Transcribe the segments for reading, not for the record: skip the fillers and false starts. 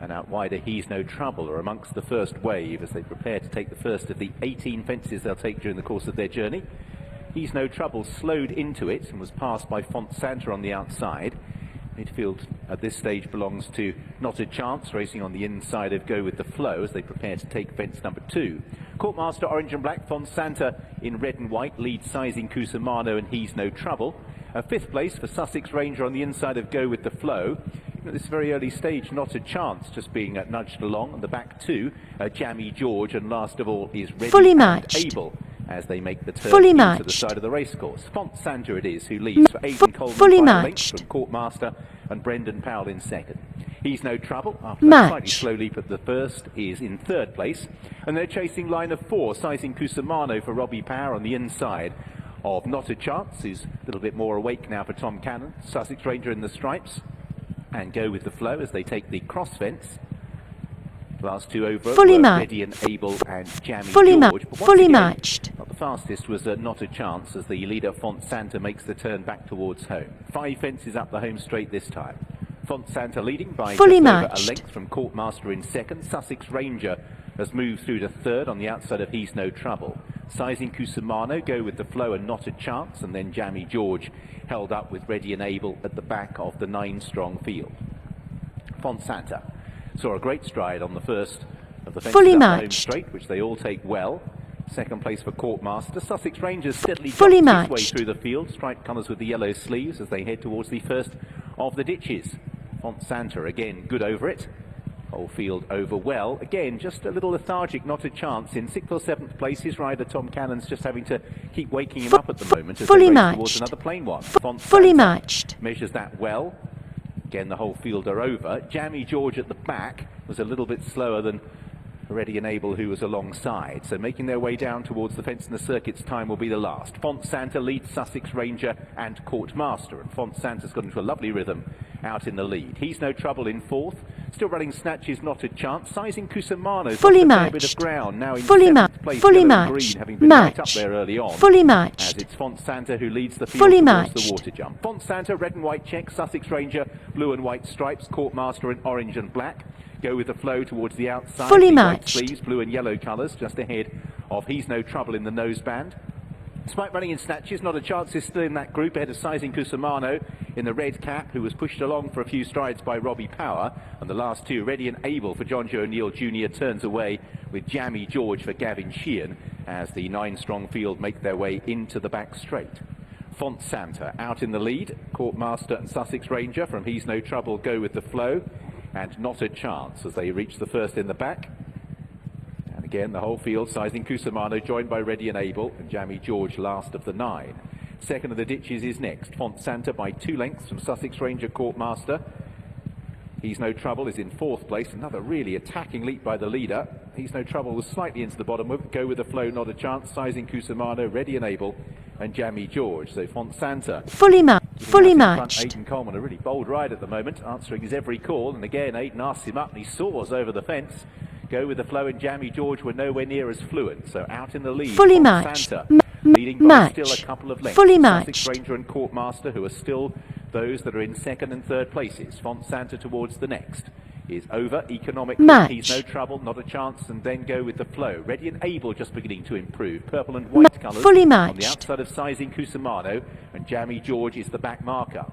And out wider, He's No Trouble are amongst the first wave as they prepare to take the first of the 18 fences they'll take during the course of their journey. He's No Trouble slowed into it and was passed by Font Santa on the outside. Midfield at this stage belongs to Not a Chance, racing on the inside of Go With The Flow as they prepare to take fence number 2. Courtmaster Orange and Black, Font Santa in red and white leads Sizing Cusimano and He's No Trouble. Fifth place for Sussex Ranger on the inside of Go With The Flow. At this very early stage, Not a Chance just being nudged along. On the back 2, Jammy George, and last of all is Ready Fully and matched. Able as they make the turn Fully into matched. the side of the racecourse. Font Santa it is who leads for Aidan Coleman Fully by a length matched. from Courtmaster and Brendan Powell in second. He's No Trouble, after a Matched. slightly slow leap at the first, is in third place. And they're chasing line of 4, Sizing Cusimano for Robbie Power on the inside of Not a Chance, who's a little bit more awake now for Tom Cannon. Sussex Ranger in the stripes and Go With The Flow as they take the cross fence. Last 2 over Fully were matched. Ready and Able and Jammy Fully George. But once fully again, matched. not the fastest was Not a Chance as the leader Font Santa makes the turn back towards home. 5 fences up the home straight this time. Font Santa leading by Fully just over a matched. length from Courtmaster in second. Sussex Ranger has moved through to third on the outside of He's No Trouble. Sizing Cusimano, Go With The Flow and Not a Chance, and then Jammy George held up with Ready and Able at the back of the 9-strong field. Font Santa saw a great stride on the first of the fences Fully up the home matched. straight, which they all take well. Second place for Courtmaster. Sussex Rangers steadily Fully jogs his way matched. through the field. Striped colours with the yellow sleeves as they head towards the first of the ditches. Font Santa again good over it. Whole field over well. Again, just a little lethargic, Not a Chance. In 6th or 7th place, his rider Tom Cannon's just having to keep waking him up at the moment as Fully they race matched. towards another plain one. Font Fully Santa matched. measures that well. Again, the whole field are over. Jammy George at the back was a little bit slower than Ready and Able, who was alongside. So making their way down towards the fence in the circuit's time will be the last. Font Santa leads Sussex Ranger and Courtmaster, and Font Santa's got into a lovely rhythm out in the lead. He's No Trouble in 4th. Still running snatches, Not a Chance. Sizing Cusimano's Fully lost a fair bit of matched. ground. Now in Fully 7th matched. place, Fully yellow and matched. green, having been right up Matched. there early on. Fully As matched. it's Font Santa who leads the field Fully towards matched. the water jump. Font Santa, red and white check. Sussex Ranger, blue and white stripes. Courtmaster in orange and black. Go With The Flow towards the outside. Fully The white matched. sleeves, blue and yellow colours, just ahead of He's No Trouble in the noseband. Despite running in snatches, Not a Chance is still in that group ahead of Sizing Cusimano in the red cap, who was pushed along for a few strides by Robbie Power. And the last 2, Ready and Able for John Joe O'Neill Jr. turns away with Jammy George for Gavin Sheehan as the 9-strong field make their way into the back straight. Font Santa out in the lead. Courtmaster and Sussex Ranger from He's No Trouble Go With The Flow and Not a Chance as they reach the first in the back. And again, the whole field, Sizing Cusimano, joined by Ready and Able, and Jammy George last of the 9. Second of the ditches is next. Font Santa by 2 lengths from Sussex Ranger Courtmaster. He's No Trouble is in 4th place. Another really attacking leap by the leader. He's No Trouble was slightly into the bottom. Go With The Flow, Not a Chance. Sizing Cusimano, Ready and Able, and Jammy George. So Font Santa Fully matched. Fully in front, matched. Aidan Coleman, a really bold ride at the moment, answering his every call. And again, Aidan asks him up and he soars over the fence. Go With The Flow and Jammy George were nowhere near as fluent. So out in the lead, Fully Font matched. Santa, leading by Matched. still a couple of lengths. Fully Sussex matched. Ranger and Courtmaster, who are still those that are in 2nd and 3rd places. Font Santa towards the next is over. Economic, Match. He's No Trouble, Not a Chance, and then Go With The Flow. Ready and Able just beginning to improve. Purple and white colours Fully on the matched. outside of Sizing Cusimano, and Jammy George is the back marker.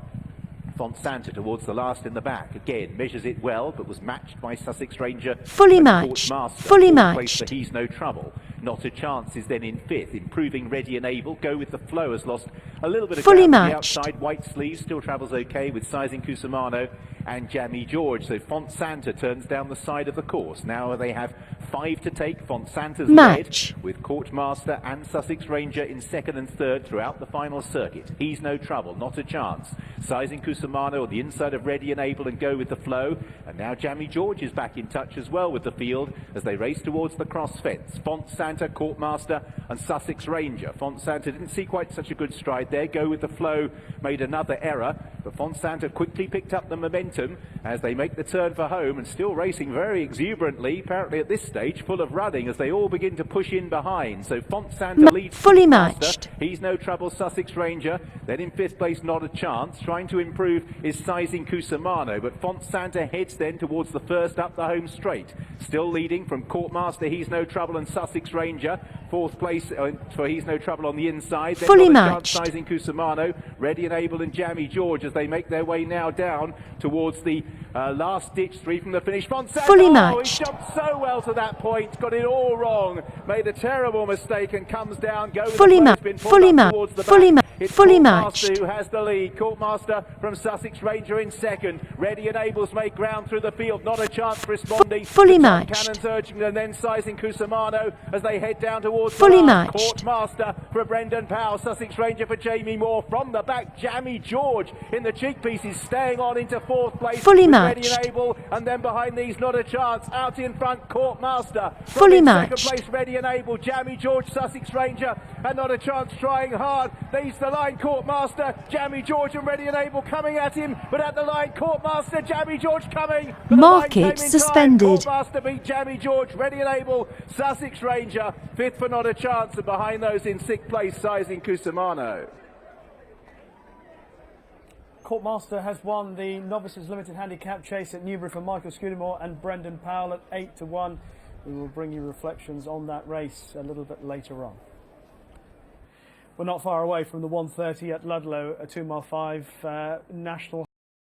Font Santa towards the last in the back. Again, measures it well, but was matched by Sussex Ranger. Fully and matched. Courtmaster. Fully 4th place matched. for He's No Trouble. Not a Chance is then in 5th, improving Ready and Able. Go With The Flow has lost a little bit of Fully ground on the matched. outside. White sleeves still travels okay with Sizing Cusimano and Jammy George. So Font Santa turns down the side of the course. Now they have 5 to take. Font Santa's Match. led with Courtmaster and Sussex Ranger in 2nd and 3rd throughout the final circuit. He's No Trouble, Not a Chance. Sizing Cusimano on the inside of Ready and Able and Go With The Flow. And now Jammy George is back in touch as well with the field as they race towards the cross fence. Font Santa, Courtmaster and Sussex Ranger. Font Santa didn't see quite such a good stride there. Go With The Flow made another error, but Font Santa quickly picked up the momentum momentum as they make the turn for home, and still racing very exuberantly, apparently at this stage, full of running as they all begin to push in behind. So Font Santa leads. Fully matched. He's No Trouble, Sussex Ranger. Then in 5th place, Not a Chance. Trying to improve is Sizing Cusimano, but Font Santa heads then towards the first up the home straight. Still leading from Courtmaster, He's No Trouble, and Sussex Ranger. 4th place for He's No Trouble on the inside. Then Fully Not a matched. Chance, Sizing Cusimano, Ready and Able, and Jammy George as they make their way now down towards the last ditch 3 from the finish. Font Santa, Fully he matched. jumped so well to that point, got it all wrong, made a terrible mistake and comes down. Fully matched. Fully matched. Fully matched. Fully matched. Who has the lead. Courtmaster from Sussex Ranger in second. Ready and Able's make ground through the field. Not a Chance responding. Fully The matched. Cannons urging them, then Sizing Cusimano as they head down towards Fully the last. matched. Courtmaster for Brendan Powell. Sussex Ranger for Jamie Moore. From the back, Jammy George in the cheek pieces, staying on into 4th place. Fully with matched. Ready and Able, and then behind these, Not a Chance. Out in front, Courtmaster. Fully in matched. second place, Ready and Able. Jammy George, Sussex Ranger, and Not a Chance trying hard. Leads the line, Courtmaster, Jammy George and Ready and Able coming at him, but at the line, Courtmaster, Jammy George coming. But the line came in Market time. suspended. Courtmaster beat Jammy George, Ready and Able, Sussex Ranger, 5th for Not a Chance, and behind those in 6th place, Sizing Cusimano. Courtmaster has won the Novices Limited Handicap Chase at Newbury for Michael Scudamore and Brendan Powell at 8-1. We will bring you reflections on that race a little bit later on. We're not far away from the 1:30 at Ludlow, a 2 mile 5 national